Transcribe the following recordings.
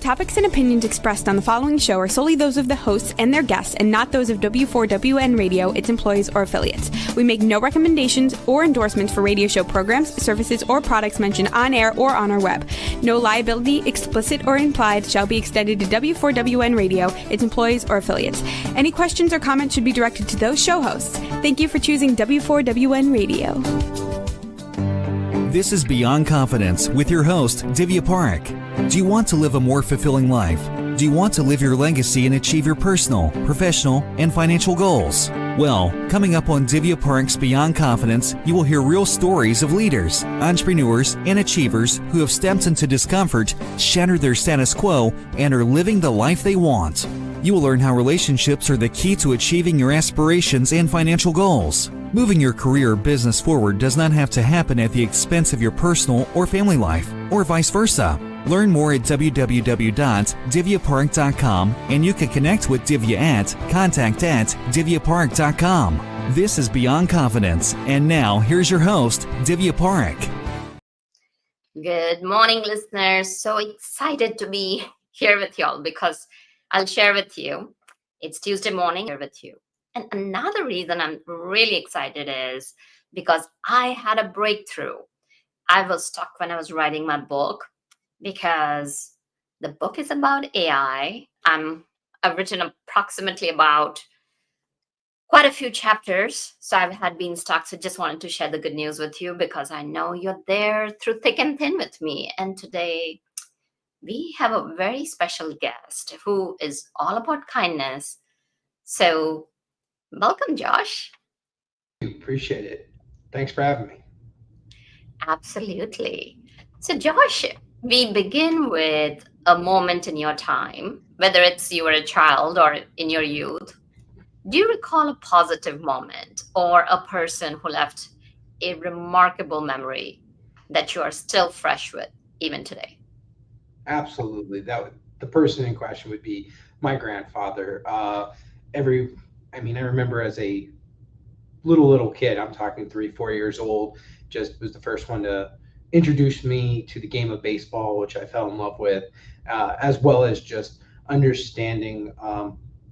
topics and opinions expressed on the following show are solely those of the hosts and their guests and not those of W4WN Radio, its employees, or affiliates. We make no recommendations or endorsements for radio show programs, services, or products mentioned on air or on our web. No liability, explicit or implied, shall be extended to W4WN Radio, its employees, or affiliates. Any questions or comments should be directed to those show hosts. Thank you for choosing W4WN Radio. This is Beyond Confidence with your host, Divya Parek. Do you want to live a more fulfilling life? Do you want to live your legacy and achieve your personal, professional, and financial goals? Well, coming up on Divya Parek's Beyond Confidence, you will hear real stories of leaders, entrepreneurs, and achievers who have stepped into discomfort, shattered their status quo, and are living the life they want. You will learn how relationships are the key to achieving your aspirations and financial goals. Moving your career or business forward does not have to happen at the expense of your personal or family life, or vice versa. Learn more at www.divyaparek.com, and you can connect with Divya at contact@divyaparek.com. This is Beyond Confidence, and now here's your host, Divya Parek. Good morning, listeners. So excited to be here with y'all because I'll share with you. It's Tuesday morning here with you. And another reason I'm really excited is because I had a breakthrough. I was stuck when I was writing my book because the book is about AI. I've written approximately about quite a few chapters. So I've had been stuck. So just wanted to share the good news with you because I know you're there through thick and thin with me. And today we have a very special guest who is all about kindness. So welcome, Josh. Appreciate it. Thanks for having me. Absolutely. So, Josh, we begin with a moment in your time, whether it's you were a child or in your youth. Do you recall a positive moment or a person who left a remarkable memory that you are still fresh with even today? Absolutely. The person in question would be my grandfather. I remember as a little kid, I'm talking 3-4 years old, just was the first one to introduce me to the game of baseball, which I fell in love with, as well as just understanding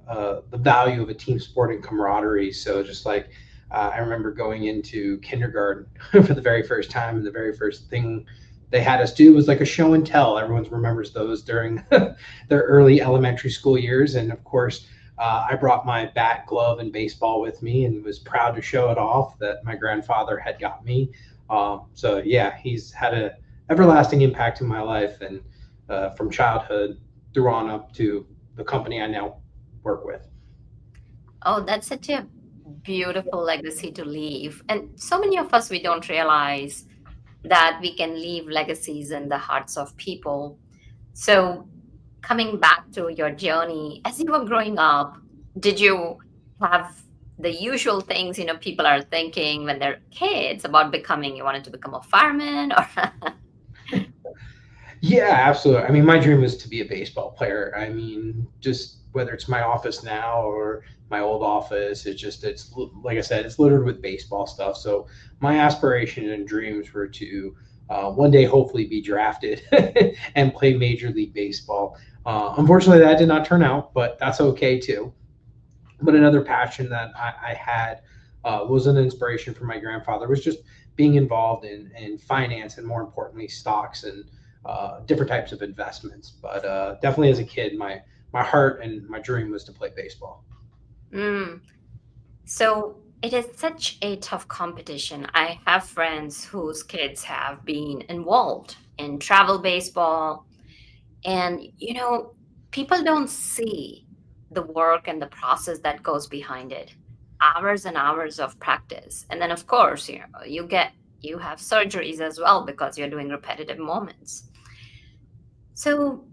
the value of a team sport and camaraderie. So just like I remember going into kindergarten for the very first time, and the very first thing they had us do was like a show and tell. Everyone remembers those during their early elementary school years. And of course, I brought my bat, glove, and baseball with me and was proud to show it off that my grandfather had got me. So yeah, he's had an everlasting impact in my life, and from childhood through on up to the company I now work with. Oh, that's such a beautiful legacy to leave. And so many of us, we don't realize that we can leave legacies in the hearts of people. So coming back to your journey, as you were growing up, did you have the usual things, people are thinking when they're kids about becoming? You wanted to become a fireman or? Yeah, absolutely. I mean, my dream was to be a baseball player. I mean, just whether it's my office now or my old office, it's like I said, it's littered with baseball stuff. So my aspirations and dreams were to one day hopefully be drafted and play Major League Baseball. Unfortunately, that did not turn out, but that's okay too. But another passion that I had was an inspiration from my grandfather, was just being involved in finance, and more importantly, stocks and different types of investments. But definitely as a kid, my heart and my dream was to play baseball. So it is such a tough competition. I have friends whose kids have been involved in travel baseball. And, people don't see the work and the process that goes behind it. Hours and hours of practice. And then, of course, you have surgeries as well because you're doing repetitive moments. So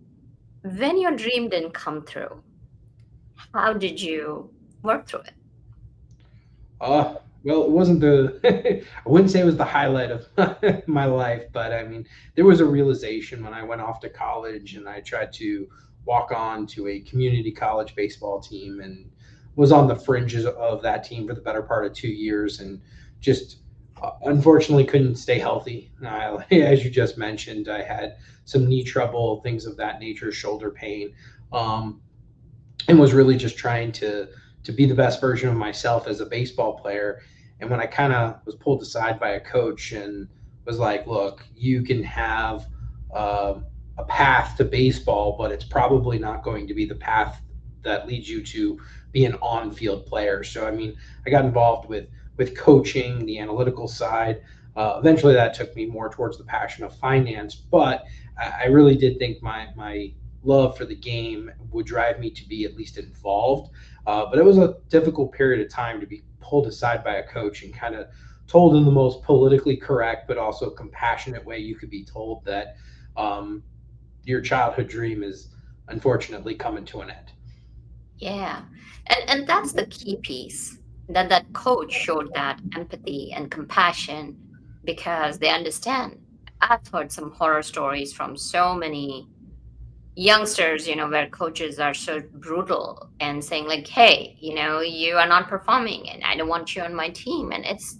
when your dream didn't come through, how did you work through it? Well, it wasn't I wouldn't say it was the highlight of my life, but I mean, there was a realization when I went off to college and I tried to walk on to a community college baseball team and was on the fringes of that team for the better part of 2 years, and just Unfortunately, couldn't stay healthy. As you just mentioned, I had some knee trouble, things of that nature, shoulder pain, um, and was really just trying to be the best version of myself as a baseball player. And when I kind of was pulled aside by a coach and was like, "Look, you can have uh, a path to baseball, but it's probably not going to be the path that leads you to be an on-field player." So, I mean, I got involved with coaching, the analytical side. Eventually, that took me more towards the passion of finance, but I really did think my love for the game would drive me to be at least involved. But it was a difficult period of time to be pulled aside by a coach and kind of told in the most politically correct but also compassionate way you could be told that um, your childhood dream is unfortunately coming to an end. Yeah. And that's the key piece, that that coach showed that empathy and compassion because they understand. I've heard some horror stories from so many youngsters, where coaches are so brutal and saying like, hey, you are not performing and I don't want you on my team. And it's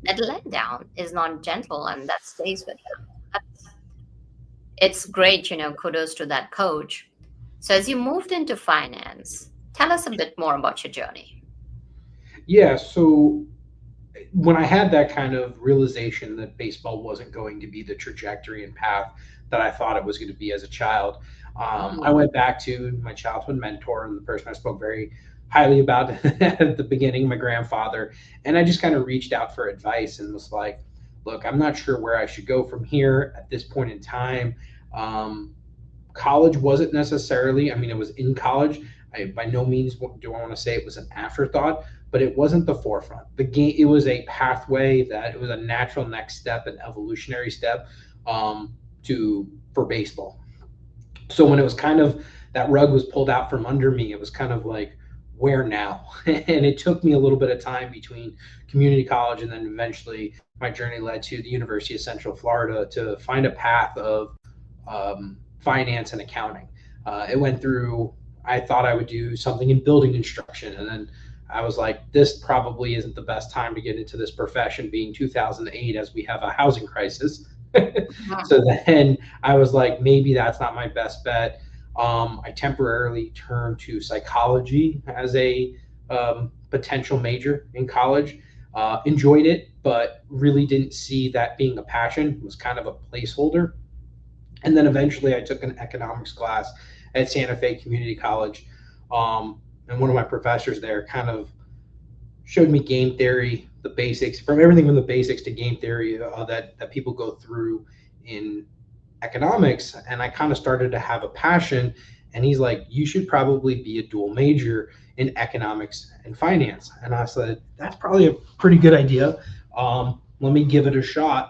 that letdown is not gentle and that stays with them. It's great, kudos to that coach. So as you moved into finance, tell us a bit more about your journey. Yeah, so when I had that kind of realization that baseball wasn't going to be the trajectory and path that I thought it was going to be as a child, I Mhm. went back to my childhood mentor and the person I spoke very highly about at the beginning, my grandfather, and I just kind of reached out for advice and was like, "Look, I'm not sure where I should go from here at this point in time." Um, College wasn't necessarily, I mean, it was in college. I by no means do I want to say it was an afterthought, but it wasn't the forefront. The game, it was a pathway that it was a natural next step, an evolutionary step to for baseball. So when it was kind of that rug was pulled out from under me, it was kind of like, where now? And it took me a little bit of time between community college and then eventually my journey led to the University of Central Florida to find a path of finance and accounting. It went through, I thought I would do something in building instruction. And then I was like, this probably isn't the best time to get into this profession, being 2008 as we have a housing crisis. Mhm. So then I was like, maybe that's not my best bet. I temporarily turned to psychology as a potential major in college. Enjoyed it, but really didn't see that being a passion. It was kind of a placeholder. And then eventually I took an economics class at Santa Fe Community College. And one of my professors there kind of showed me game theory, the basics, from everything from the basics to game theory that people go through in economics. And I kind of started to have a passion. And he's like, you should probably be a dual major in economics and finance. And I said, that's probably a pretty good idea. Let me give it a shot.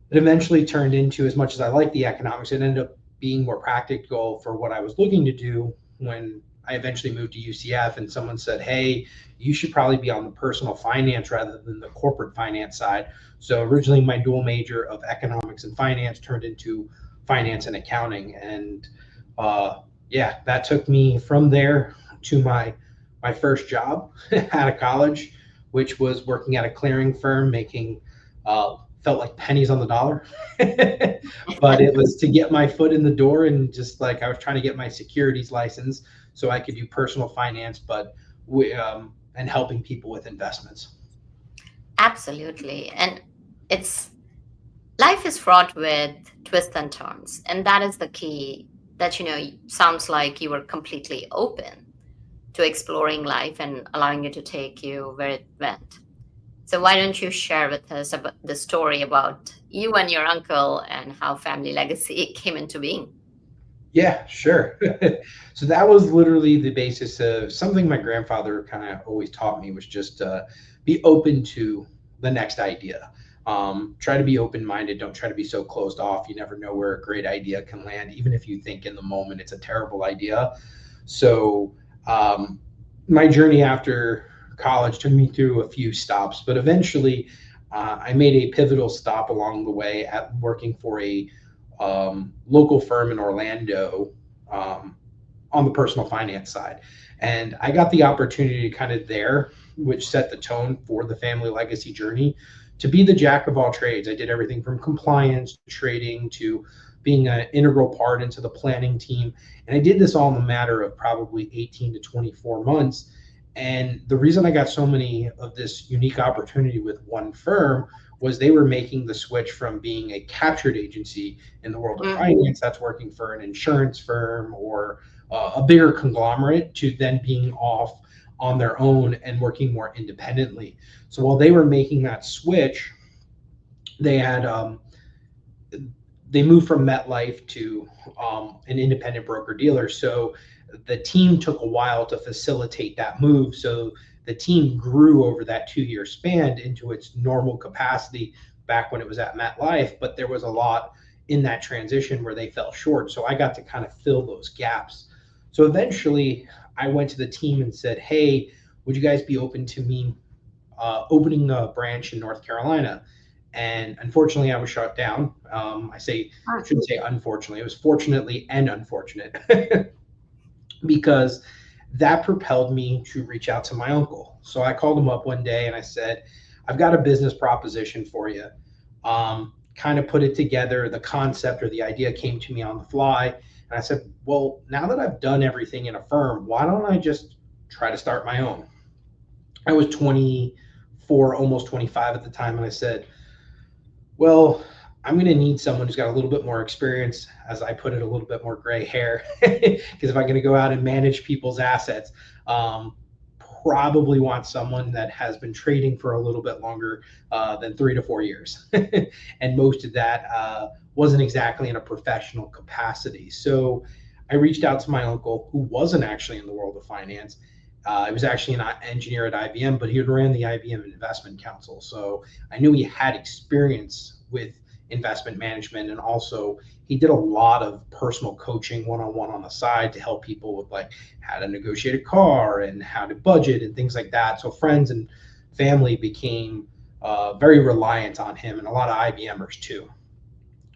It eventually turned into, as much as I like the economics, it ended up being more practical for what I was looking to do when I eventually moved to UCF and someone said, hey, you should probably be on the personal finance rather than the corporate finance side. So originally my dual major of economics and finance turned into finance and accounting. And yeah, that took me from there to my first job out of college, which was working at a clearing firm making felt like pennies on the dollar. But it was to get my foot in the door and just like I was trying to get my securities license so I could do personal finance, but and helping people with investments. Absolutely. And it's life is fraught with twists and turns. And that is the key that, sounds like you were completely open to exploring life and allowing it to take you where it went. So why don't you share with us about the story about you and your uncle and how family legacy came into being? Yeah, sure. So that was literally the basis of something my grandfather kind of always taught me was just be open to the next idea. Try to be open minded. Don't try to be so closed off. You never know where a great idea can land, even if you think in the moment it's a terrible idea. So um, my journey after college took me through a few stops, but eventually I made a pivotal stop along the way at working for a local firm in Orlando on the personal finance side. And I got the opportunity to kind of there. which set the tone for the family legacy journey, to be the jack of all trades. I did everything from compliance to trading to being an integral part into the planning team. And I did this all in a matter of probably 18 to 24 months. And the reason I got so many of this unique opportunity with one firm was they were making the switch from being a captured agency in the world of finance that's working for an insurance firm or a bigger conglomerate to then being off on their own and working more independently. So while they were making that switch, they had they moved from MetLife to an independent broker dealer. So the team took a while to facilitate that move. So the team grew over that 2-year span into its normal capacity back when it was at MetLife, but there was a lot in that transition where they fell short. So I got to kind of fill those gaps. So eventually I went to the team and said, hey, would you guys be open to me opening a branch in North Carolina? And unfortunately, I was shut down. I shouldn't say unfortunately. It was fortunately and unfortunate because that propelled me to reach out to my uncle. So I called him up one day and I said, I've got a business proposition for you. Kind of put it together. The concept or the idea came to me on the fly. And I said, well, now that I've done everything in a firm, why don't I just try to start my own? I was 24, almost 25 at the time. And I said, well, I'm going to need someone who's got a little bit more experience, as I put it, a little bit more gray hair, because if I'm going to go out and manage people's assets, probably want someone that has been trading for a little bit longer than 3 to 4 years. And most of that wasn't exactly in a professional capacity. So I reached out to my uncle, who wasn't actually in the world of finance. He was actually an engineer at IBM, but he had ran the IBM Investment Council. So I knew he had experience with investment management, and also he did a lot of personal coaching one-on-one on the side to help people with like how to negotiate a car and how to budget and things like that. So friends and family became very reliant on him, and a lot of IBMers too.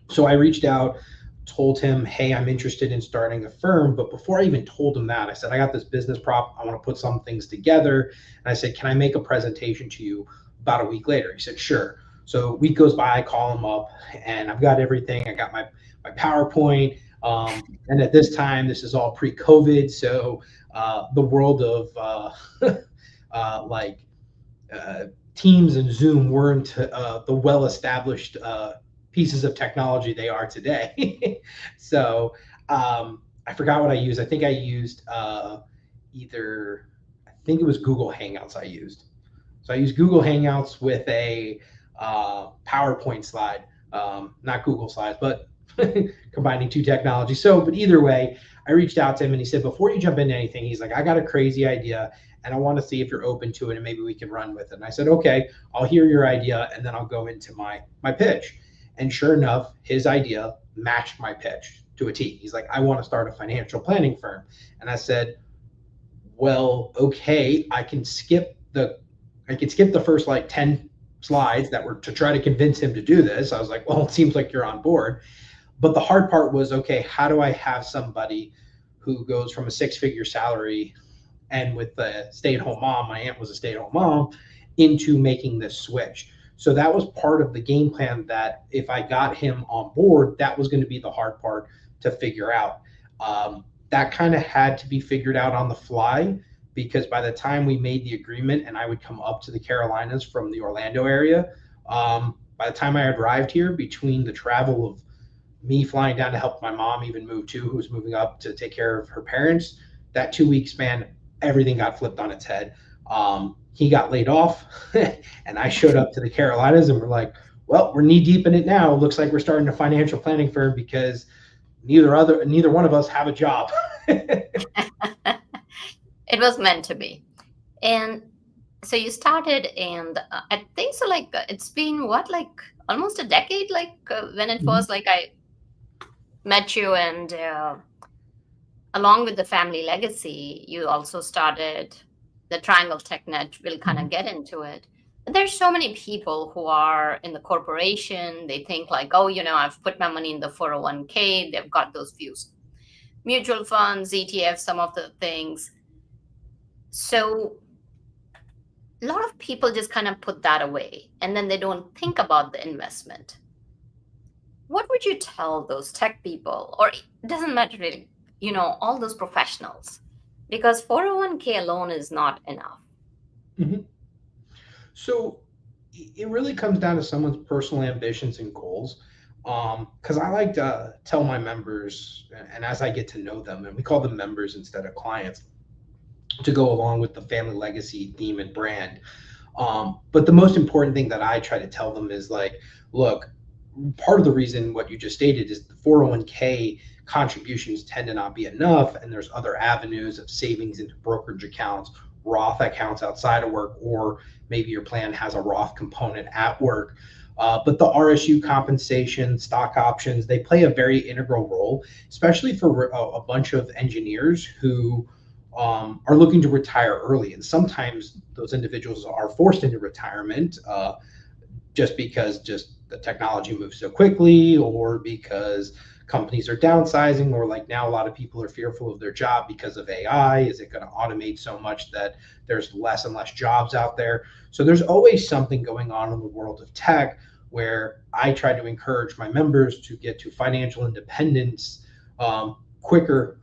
So I reached out, told him, hey, I'm interested in starting a firm. But before I even told him that, I said, I got this business prop. I want to put some things together. And I said, can I make a presentation to you about a week later? He said, sure. So a week goes by, I call him up, and I've got everything. I got my PowerPoint. And at this time, this is all pre-COVID. So the world of Teams and Zoom weren't the well-established pieces of technology they are today. So I forgot what I used. I think I used I think it was Google Hangouts I used. So I used Google Hangouts with a PowerPoint slide, not Google Slides, but combining two technologies. So, but either way, I reached out to him and he said, before you jump into anything, he's like, I got a crazy idea and I want to see if you're open to it and maybe we can run with it. And I said, okay, I'll hear your idea and then I'll go into my pitch. And sure enough, his idea matched my pitch to a T. He's like, I want to start a financial planning firm. And I said, well, okay, I can skip the first like 10 slides that were to try to convince him to do this. I was like, well, it seems like you're on board. But the hard part was, okay, how do I have somebody who goes from a 6-figure salary and with a stay-at-home mom, my aunt was a stay-at-home mom, into making this switch? So that was part of the game plan, that if I got him on board, that was going to be the hard part to figure out. That kind of had to be figured out on the fly, because by the time we made the agreement and I would come up to the Carolinas from the Orlando area, by the time I arrived here, between the travel of me flying down to help my mom even move too, who was moving up to take care of her parents, that 2-week span, everything got flipped on its head. He got laid off and I showed up to the Carolinas and we're like, well, we're knee deep in it now. It looks like we're starting a financial planning firm because neither one of us have a job. It was meant to be. And so you started, and I think so, like it's been what, like almost a decade, like when it was like I met you, and along with the family legacy, you also started the Triangle TechNet. We'll kind of get into it. But there's so many people who are in the corporation. They think like, oh, I've put my money in the 401k. They've got those views. Mutual funds, ETFs, some of the things. So a lot of people just kind of put that away and then they don't think about the investment. What would you tell those tech people, or it doesn't matter really, all those professionals? Because 401k alone is not enough. Mm-hmm. So it really comes down to someone's personal ambitions and goals. Because I like to tell my members, and as I get to know them, and we call them members instead of clients, to go along with the family legacy theme and brand. But the most important thing that I try to tell them is like, look, part of the reason what you just stated is the 401k contributions tend to not be enough, and there's other avenues of savings into brokerage accounts, Roth accounts outside of work, or maybe your plan has a Roth component at work. But the RSU compensation, stock options, they play a very integral role, especially for a bunch of engineers who are looking to retire early. And sometimes those individuals are forced into retirement just because the technology moves so quickly, or because companies are downsizing, or like now a lot of people are fearful of their job because of AI. Is it going to automate so much that there's less and less jobs out there? So there's always something going on in the world of tech where I try to encourage my members to get to financial independence quicker.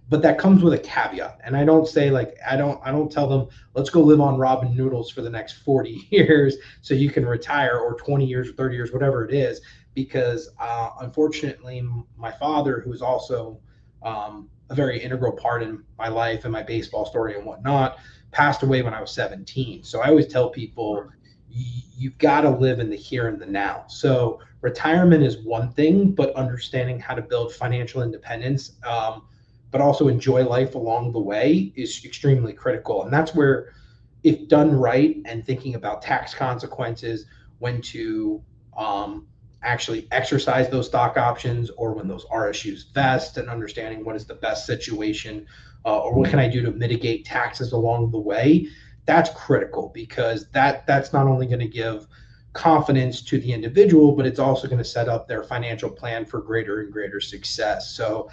But that comes with a caveat. And I don't say like, I don't tell them, let's go live on ramen noodles for the next 40 years so you can retire, or 20 years or 30 years, whatever it is. Because unfortunately, my father, who is also a very integral part in my life and my baseball story and whatnot, passed away when I was 17. So I always tell people, you've got to live in the here and the now. So retirement is one thing, but understanding how to build financial independence, but also enjoy life along the way, is extremely critical. And that's where, if done right and thinking about tax consequences, when to actually exercise those stock options, or when those RSUs vest, and understanding what is the best situation, or what can I do to mitigate taxes along the way, that's critical, because that's not only going to give confidence to the individual, but it's also going to set up their financial plan for greater and greater success. So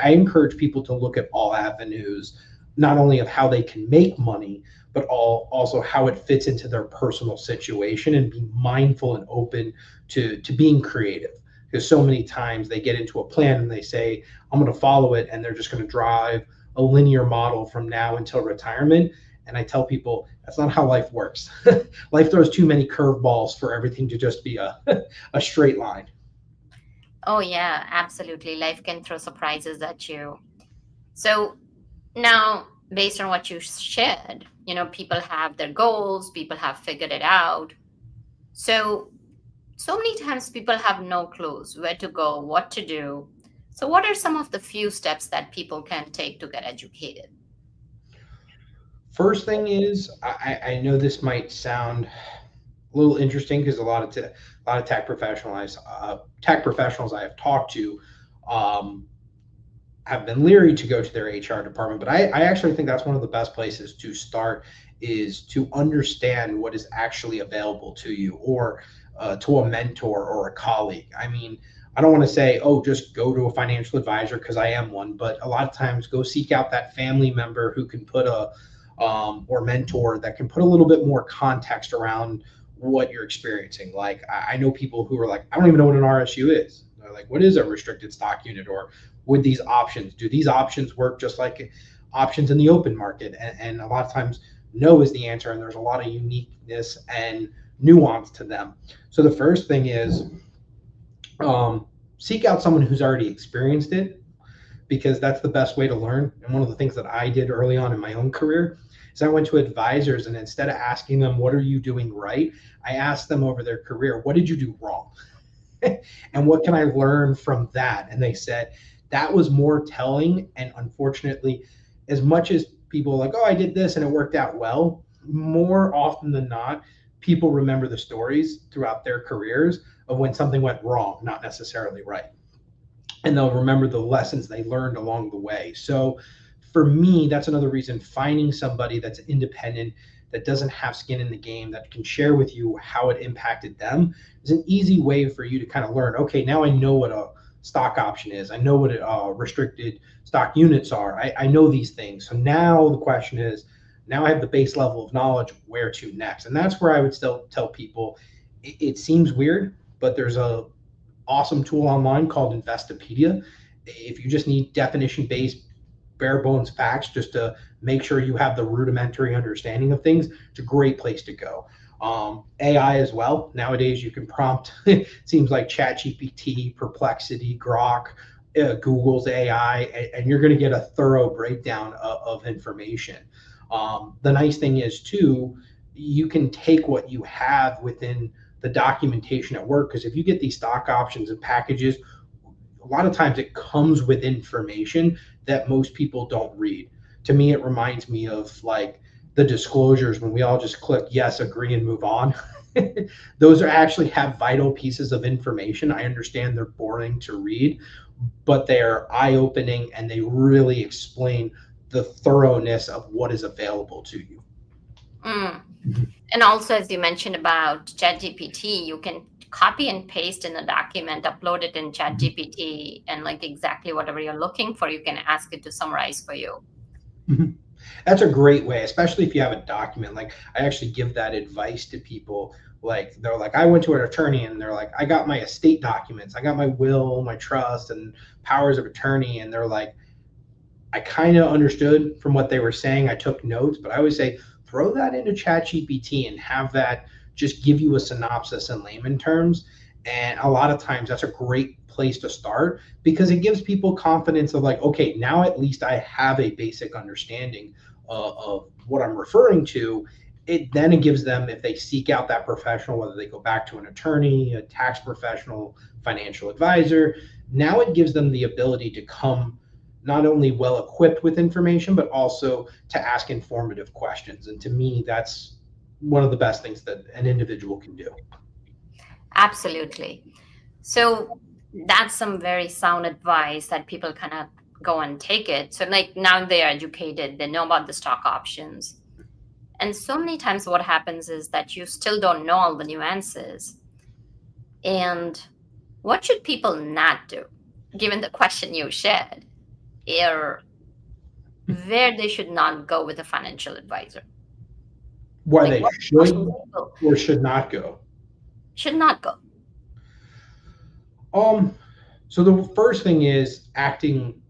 I encourage people to look at all avenues, not only of how they can make money, but also how it fits into their personal situation, and be mindful and open to being creative. Because so many times they get into a plan and they say, I'm going to follow it, and they're just going to drive a linear model from now until retirement. And I tell people, that's not how life works. Life throws too many curveballs for everything to just be a straight line. Oh, yeah, absolutely. Life can throw surprises at you. So now, based on what you shared, people have their goals, people have figured it out. So many times people have no clues where to go, what to do. So what are some of the few steps that people can take to get educated? First thing is, I know this might sound a little interesting, because a lot of tech professionals I have talked to have been leery to go to their HR department. But I actually think that's one of the best places to start, is to understand what is actually available to you, or to a mentor or a colleague. I mean, I don't want to say, oh, just go to a financial advisor, because I am one, but a lot of times go seek out that family member who can put or mentor that can put a little bit more context around what you're experiencing. Like, I know people who are like, I don't even know what an RSU is. They're like, what is a restricted stock unit? Or with these options, do these options work just like options in the open market? And a lot of times, no is the answer. And there's a lot of uniqueness and nuance to them. So the first thing is seek out someone who's already experienced it, because that's the best way to learn. And one of the things that I did early on in my own career is I went to advisors, and instead of asking them, what are you doing right? I asked them over their career, what did you do wrong? And what can I learn from that? And they said that was more telling. And unfortunately, as much as people are like, oh, I did this and it worked out well, more often than not, people remember the stories throughout their careers of when something went wrong, not necessarily right. And they'll remember the lessons they learned along the way. So for me, that's another reason, finding somebody that's independent, that doesn't have skin in the game, that can share with you how it impacted them, is an easy way for you to kind of learn, okay, now I know what a stock option is. I know what restricted stock units are. I know these things. So now the question is, Now I have the base level of knowledge, where to next. And that's where I would still tell people, it seems weird, but there's a awesome tool online called Investopedia. If you just need definition based bare bones facts just to make sure you have the rudimentary understanding of things, it's a great place to go. AI as well. Nowadays you can prompt, it seems like ChatGPT, Perplexity, Grok, Google's AI, and you're going to get a thorough breakdown of information. The nice thing is too, you can take what you have within the documentation at work, because if you get these stock options and packages, a lot of times it comes with information that most people don't read. To me, it reminds me of like the disclosures when we all just click yes, agree, and move on. Those are actually have vital pieces of information. I understand they're boring to read, but they're eye-opening and they really explain the thoroughness of what is available to you. And also, as you mentioned about ChatGPT, you can copy and paste in a document, upload it in ChatGPT, and like exactly whatever you're looking for, you can ask it to summarize for you. That's a great way, especially if you have a document. Like I actually give that advice to people. Like they're like, I went to an attorney and they're like, I got my estate documents, I got my will, my trust, and powers of attorney. And they're like, I kind of understood from what they were saying. I took notes, but I always say, throw that into ChatGPT and have that just give you a synopsis in layman terms. And a lot of times that's a great place to start, because it gives people confidence of like, okay, now at least I have a basic understanding of what I'm referring to. Then it gives them, if they seek out that professional, whether they go back to an attorney, a tax professional, financial advisor, now it gives them the ability to come not only well equipped with information, but also to ask informative questions. And to me, that's one of the best things that an individual can do. Absolutely. So that's some very sound advice that people kind of go and take it. So like now they're educated, they know about the stock options. And so many times what happens is that you still don't know all the nuances. And what should people not do, given the question you shared, or where they should not go with a financial advisor? Why Like, they what should people or should not go? should not go. So the first thing is acting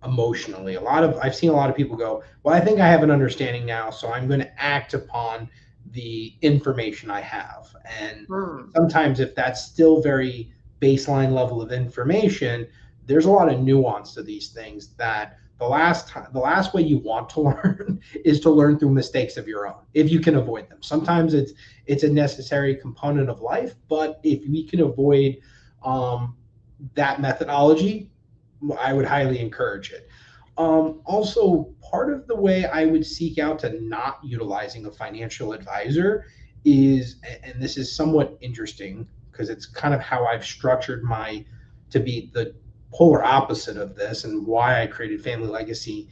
emotionally. I've seen a lot of people go, well, I think I have an understanding now, so I'm going to act upon the information I have. And sometimes if that's still very baseline level of information, there's a lot of nuance to these things that the last way you want to learn is to learn through mistakes of your own, if you can avoid them. Sometimes it's a necessary component of life, but if we can avoid that methodology, I would highly encourage it. Also, part of the way I would seek out to not utilizing a financial advisor is, and this is somewhat interesting because it's kind of how I've structured to be the polar opposite of this, and why I created Family Legacy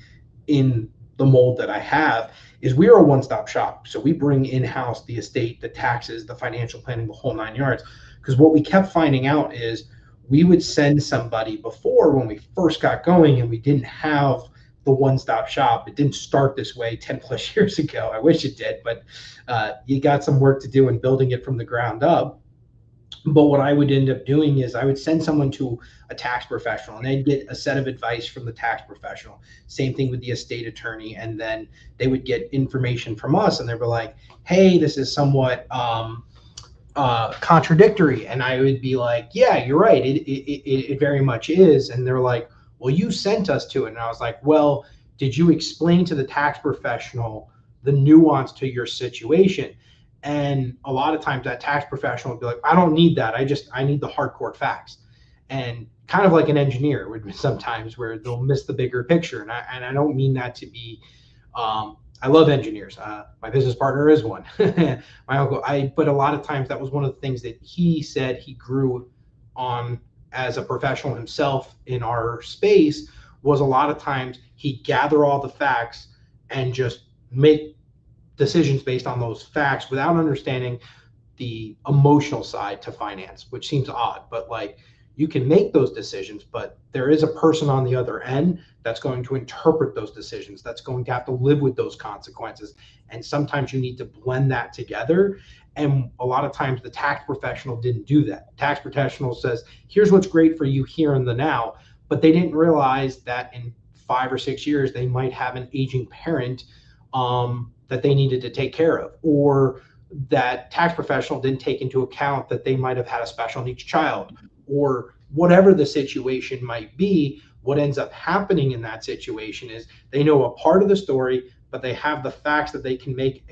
in the mold that I have, is we are a one-stop shop. So we bring in-house the estate, the taxes, the financial planning, the whole 9 yards. Because what we kept finding out is we would send somebody before, when we first got going and we didn't have the one-stop shop. It didn't start this way 10 plus years ago. I wish it did, but you got some work to do in building it from the ground up. But what I would end up doing is I would send someone to a tax professional and they'd get a set of advice from the tax professional. Same thing with the estate attorney. And then they would get information from us and they'd be like, hey, this is somewhat contradictory. And I would be like, yeah, you're right. It very much is. And they're like, well, you sent us to it. And I was like, well, did you explain to the tax professional the nuance to your situation? And a lot of times that tax professional would be like, I don't need that. I need the hardcore facts. And kind of like an engineer would be sometimes where they'll miss the bigger picture. And I don't mean that to be, I love engineers. My business partner is one. My uncle, but a lot of times that was one of the things that he said he grew on as a professional himself in our space, was a lot of times he'd gather all the facts and just make decisions based on those facts without understanding the emotional side to finance, which seems odd, but like You can make those decisions, but there is a person on the other end that's going to interpret those decisions, that's going to have to live with those consequences. And sometimes you need to blend that together. And a lot of times the tax professional didn't do that. Tax professional says, here's what's great for you here in the now, but they didn't realize that in 5 or 6 years, they might have an aging parent that they needed to take care of, or that tax professional didn't take into account that they might have had a special needs child, or whatever the situation might be. What ends up happening in that situation is they know a part of the story, but they have the facts that they can make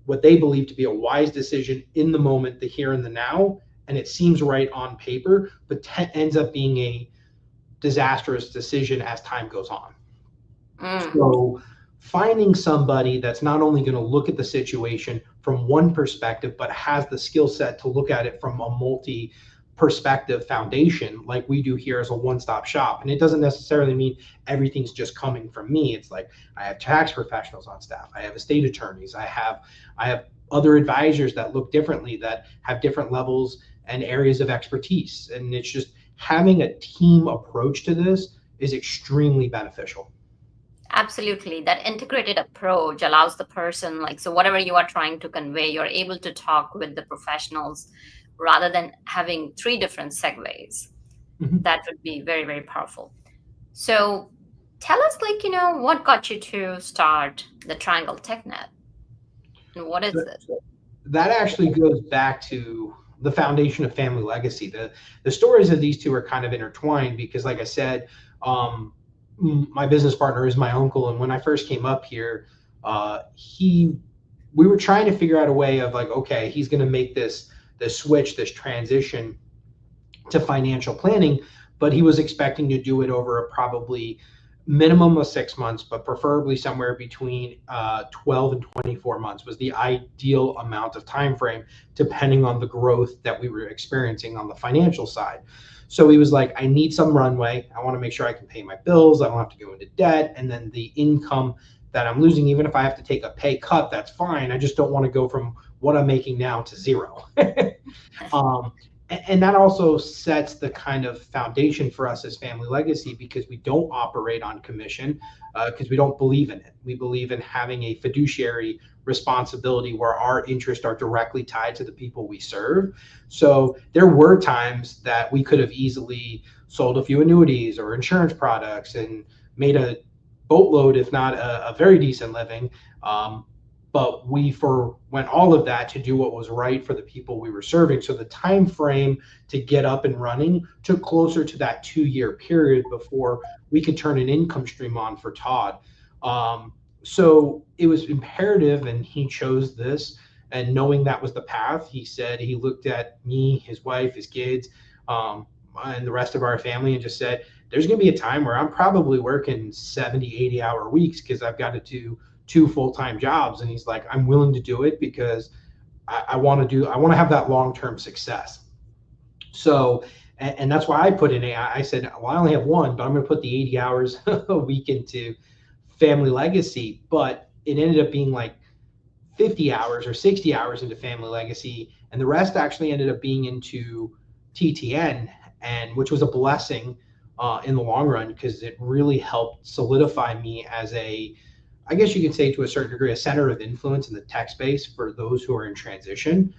what they believe to be a wise decision in the moment, the here and the now, and it seems right on paper, but ends up being a disastrous decision as time goes on. So finding somebody that's not only going to look at the situation from one perspective, but has the skill set to look at it from a multi-perspective foundation, like we do here as a one-stop shop. And it doesn't necessarily mean everything's just coming from me. It's like I have tax professionals on staff, I have estate attorneys, I have other advisors that look differently, that have different levels and areas of expertise. And it's just having a team approach to this is extremely beneficial. Absolutely. That integrated approach allows the person, like, so whatever you are trying to convey, you're able to talk with the professionals rather than having 3 different segues. That would be very, very powerful. So tell us, like, what got you to start the Triangle TechNet? And what is it? That actually goes back to the foundation of family legacy. The stories of these two are kind of intertwined because, like I said, my business partner is my uncle, and when I first came up here, we were trying to figure out a way of like, okay, he's going to make this switch, this transition to financial planning, but he was expecting to do it over a probably minimum of 6 months, but preferably somewhere between 12 and 24 months was the ideal amount of time frame, depending on the growth that we were experiencing on the financial side. So he was like, I need some runway. I want to make sure I can pay my bills. I don't have to go into debt. And then the income that I'm losing, even if I have to take a pay cut, that's fine. I just don't want to go from what I'm making now to zero. And that also sets the kind of foundation for us as family legacy, because we don't operate on commission, because we don't believe in it. We believe in having a fiduciary responsibility where our interests are directly tied to the people we serve. So there were times that we could have easily sold a few annuities or insurance products and made a boatload, if not a very decent living. But we forwent all of that to do what was right for the people we were serving. So the time frame to get up and running took closer to that 2-year period before we could turn an income stream on for Todd. So it was imperative, and he chose this. And knowing that was the path, he said, he looked at me, his wife, his kids, and the rest of our family and just said, there's going to be a time where I'm probably working 70, 80-hour weeks because I've got to do 2 full-time jobs. And he's like, I'm willing to do it because I want to have that long-term success. So, and that's why I put in I said, well, I only have one, but I'm going to put the 80 hours a week into family legacy. But it ended up being like 50 hours or 60 hours into family legacy. And the rest actually ended up being into TTN, and which was a blessing in the long run, because it really helped solidify me as I guess you could say to a certain degree, a center of influence in the tech space for those who are in transition,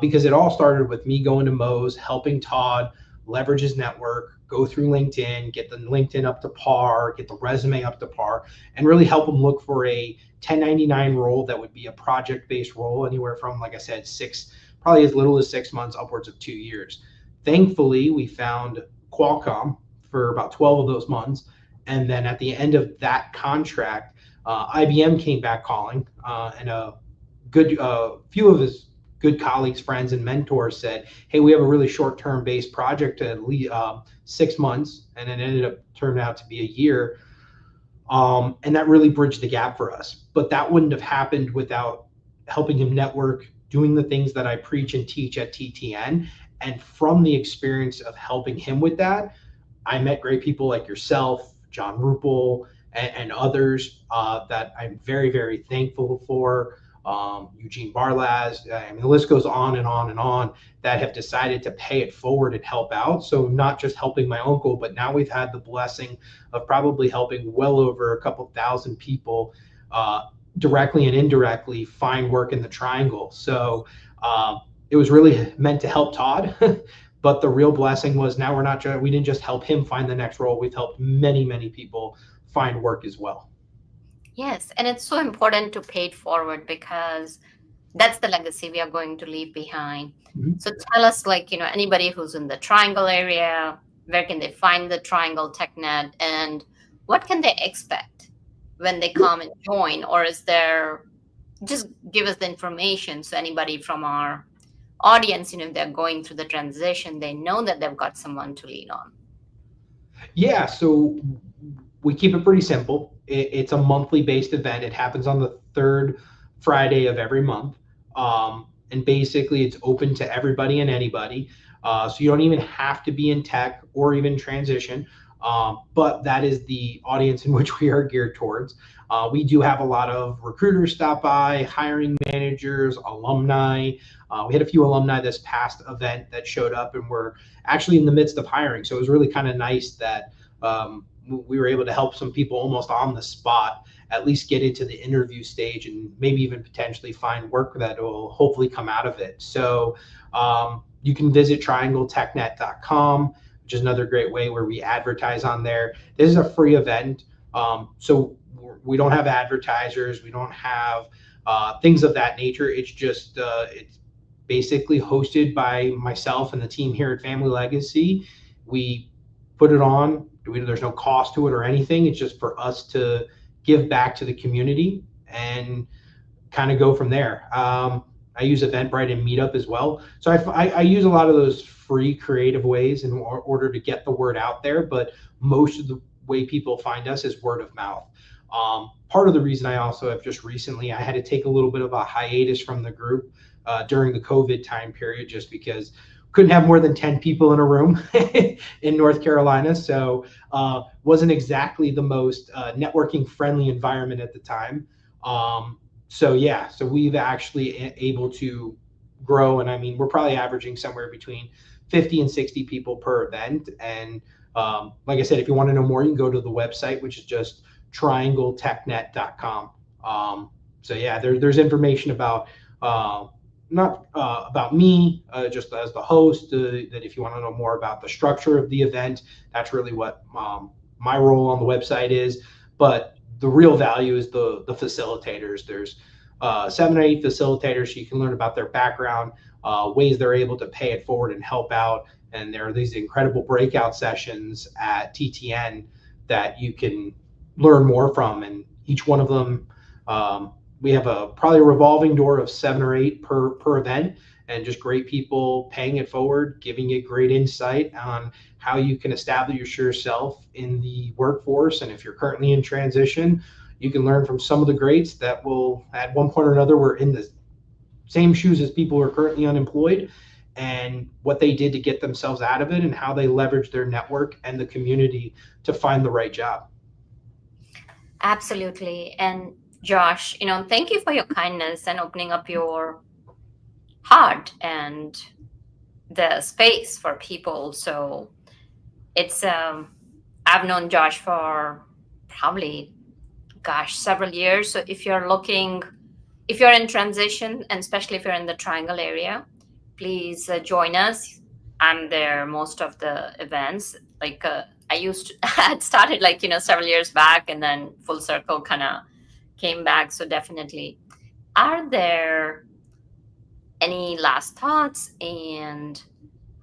because it all started with me going to Moe's, helping Todd leverage his network, go through LinkedIn, get the LinkedIn up to par, get the resume up to par, and really help him look for a 1099 role that would be a project-based role, anywhere from, like I said, probably as little as 6 months, upwards of 2 years. Thankfully, we found Qualcomm for about 12 of those months. And then at the end of that contract, IBM came back calling, and a few of his good colleagues, friends, and mentors said, hey, we have a really short-term based project at least 6 months, and it ended up turning out to be a year. And that really bridged the gap for us. But that wouldn't have happened without helping him network, doing the things that I preach and teach at TTN. And from the experience of helping him with that, I met great people like yourself, John Rupel, and others that I'm very, very thankful for. Eugene Barlaz. I mean, the list goes on and on and on that have decided to pay it forward and help out. So not just helping my uncle, but now we've had the blessing of probably helping well over a couple thousand people directly and indirectly find work in the Triangle. So it was really meant to help Todd. But the real blessing was now we didn't just help him find the next role. We've helped many, many people find work as well. Yes, and it's so important to pay it forward because that's the legacy we are going to leave behind. Mhm. So tell us, anybody who's in the Triangle area, where can they find the Triangle TechNet, and what can they expect when they come and join? Or is there, just give us the information so anybody from our audience, if they're going through the transition, they know that they've got someone to lean on. Yeah, so we keep it pretty simple. It's a monthly based event. It happens on the third Friday of every month. And basically it's open to everybody and anybody. So you don't even have to be in tech or even transition. But that is the audience in which we are geared towards. We do have a lot of recruiters stop by, hiring managers, alumni. We had a few alumni this past event that showed up and were actually in the midst of hiring. So it was really kind of nice that we were able to help some people almost on the spot, at least get into the interview stage and maybe even potentially find work that will hopefully come out of it. So you can visit triangletechnet.com, which is another great way where we advertise on there. This is a free event. So we don't have advertisers. We don't have things of that nature. It's just, it's basically hosted by myself and the team here at Family Legacy. We put it on. There's no cost to it or anything. It's just for us to give back to the community and kind of go from there. I use Eventbrite and Meetup as well. So I use a lot of those free creative ways in order to get the word out there. But most of the way people find us is word of mouth. Part of the reason I also have just recently, I had to take a little bit of a hiatus from the group during the COVID time period, just because couldn't have more than 10 people in a room in North Carolina. So wasn't exactly the most networking friendly environment at the time. So we've actually able to grow. And I mean, we're probably averaging somewhere between 50 and 60 people per event. And like I said, if you want to know more, you can go to the website, which is just triangletechnet.com. There's information about not about me, just as the host, that if you want to know more about the structure of the event, that's really what my role on the website is. But the real value is the facilitators. There's 7 or 8 facilitators, so you can learn about their background, ways they're able to pay it forward and help out. And there are these incredible breakout sessions at TTN that you can learn more from. And each one of them, we have probably a revolving door of 7 or 8 per event, and just great people paying it forward, giving you great insight on how you can establish yourself in the workforce. And if you're currently in transition, you can learn from some of the greats that will, at one point or another, were in the same shoes as people who are currently unemployed, and what they did to get themselves out of it and how they leveraged their network and the community to find the right job. Absolutely. And Josh, thank you for your kindness and opening up your heart and the space for people. So it's, I've known Josh for probably, several years. So if you're in transition, and especially if you're in the Triangle area, please join us. I'm there most of the events. I had started several years back, and then full circle kind of came back. So definitely. Are there any last thoughts, and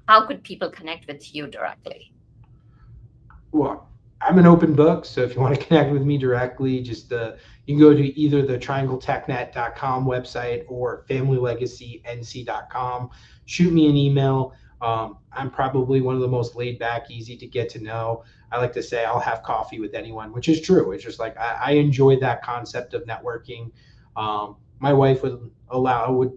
how could people connect with you directly? Well, I'm an open book, so if you want to connect with me directly, just you can go to either the triangletechnet.com website or familylegacync.com. Shoot me an email. I'm probably one of the most laid back, easy to get to know. I like to say I'll have coffee with anyone, which is true. It's just I enjoy that concept of networking. My wife would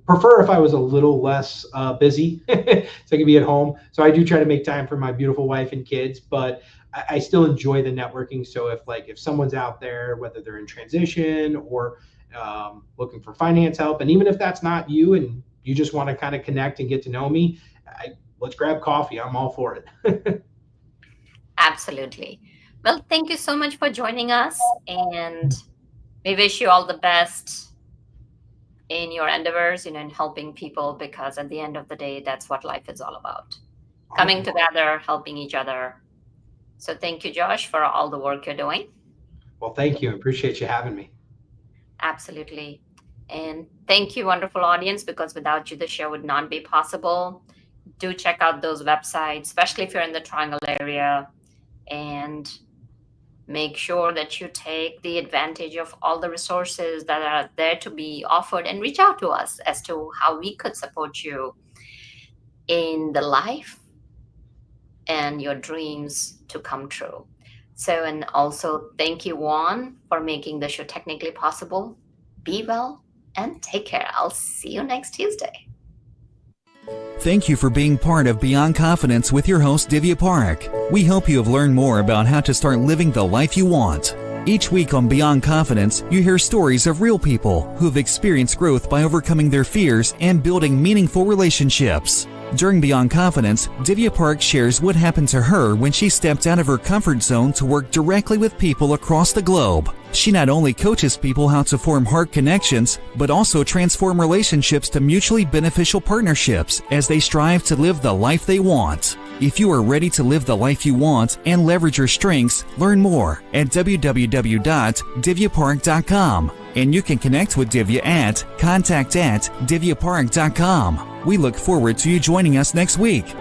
prefer if I was a little less busy, so I could be at home. So I do try to make time for my beautiful wife and kids, but I still enjoy the networking. So if someone's out there, whether they're in transition or looking for finance help. And even if that's not you and you just want to kind of connect and get to know me, let's grab coffee. I'm all for it. Absolutely. Well, thank you so much for joining us, and we wish you all the best in your endeavors, in helping people, because at the end of the day, that's what life is all about. Coming together, helping each other. So thank you, Josh, for all the work you're doing. Well, thank you. I appreciate you having me. Absolutely. And thank you, wonderful audience, because without you, the show would not be possible. Do check out those websites, especially if you're in the Triangle area, and make sure that you take the advantage of all the resources that are there to be offered, and reach out to us as to how we could support you in the life and your dreams to come true. So, and also thank you, Juan, for making the show technically possible. Be well and take care. I'll see you next Tuesday. Thank you for being part of Beyond Confidence with your host, Divya Parek. We hope you have learned more about how to start living the life you want. Each week on Beyond Confidence, you hear stories of real people who have experienced growth by overcoming their fears and building meaningful relationships. During Beyond Confidence, Divya Parek shares what happened to her when she stepped out of her comfort zone to work directly with people across the globe. She not only coaches people how to form heart connections, but also transform relationships to mutually beneficial partnerships as they strive to live the life they want. If you are ready to live the life you want and leverage your strengths, learn more at www.divyaparek.com. And you can connect with Divya at contact@divyaparek.com. We look forward to you joining us next week.